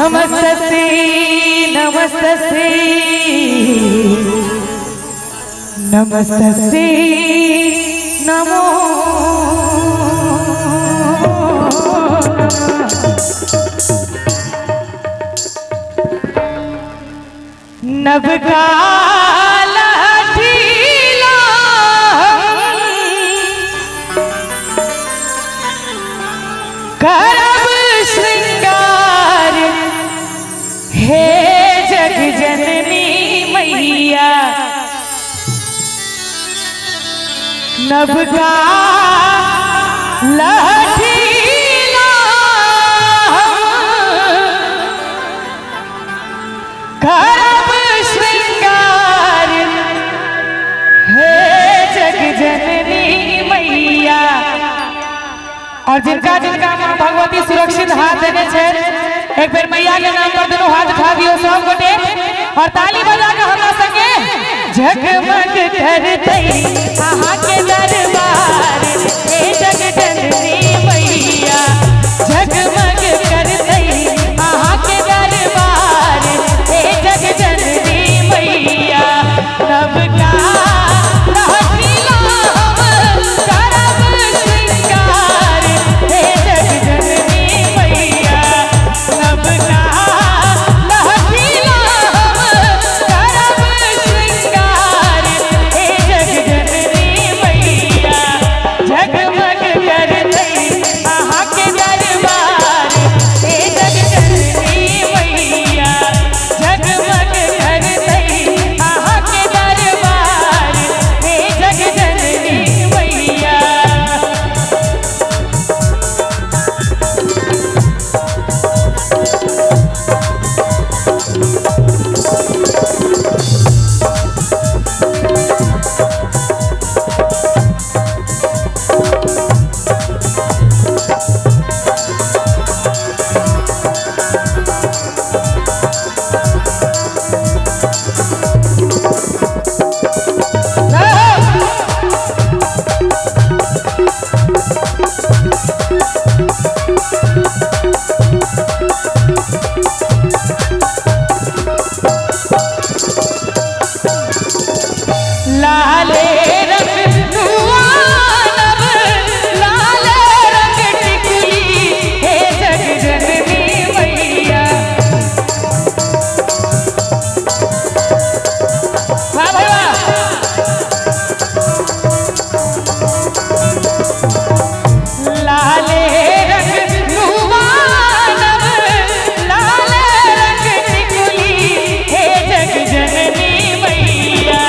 नमस्ते नमस्ते नमस्ते नमो नवकाला ढीला करब श्रृंगार हे जग जननी मैया नवकाला ढीला करब श्रृंगार हे जग जननी मैया। और जिनका जिनका मां भगवती सुरक्षित हाथ देने छे एक बेर मैया के नाम पर दोनों हाथ उठा दियो सब गोटे और ताली बजा के हमरा संगे जगमग करतई आहा के दरबार हे जग जननी मैया जगमग करतई आहा के दरबार हे जग जननी मैया। नवका लाले रंग दुआनब लाले रंग टिकली हे जग जननी मैया। वाह वाह लाले रंग दुआनब लाले रंग टिकली हे जग जननी मैया।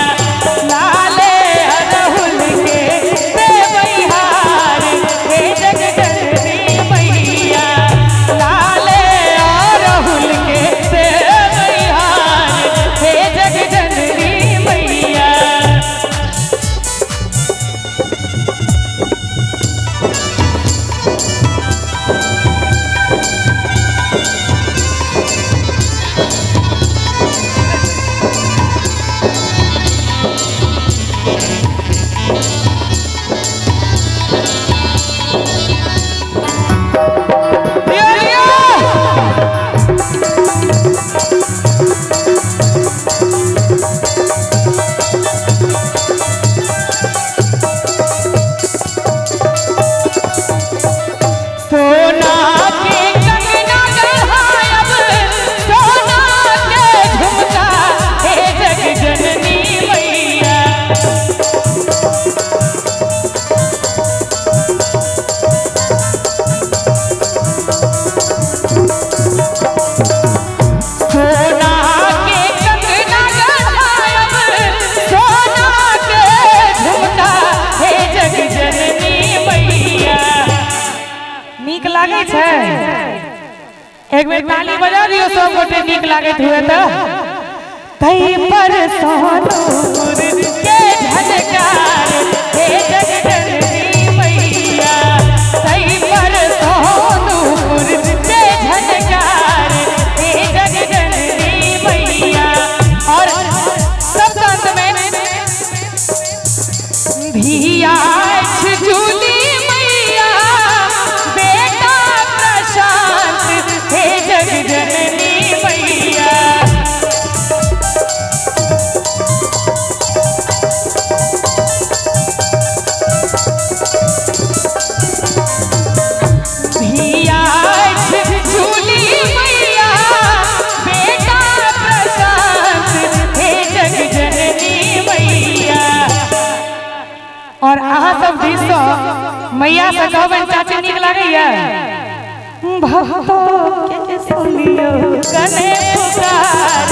एक बेर ताली बजा दियो सब गोटे नीक लागत हुए तो तई पर सोनूर के झनकार हे जग जननी मैया तई पर सोनूर के झनकार हे जग जननी मैया। और सब अंत में धिया झूली मैया बेटा प्रशांत हे जग जननी और अहाँ सब दिस मैया से कहबन चाची निक लागैया भक्तो के सुनियो कने पुकार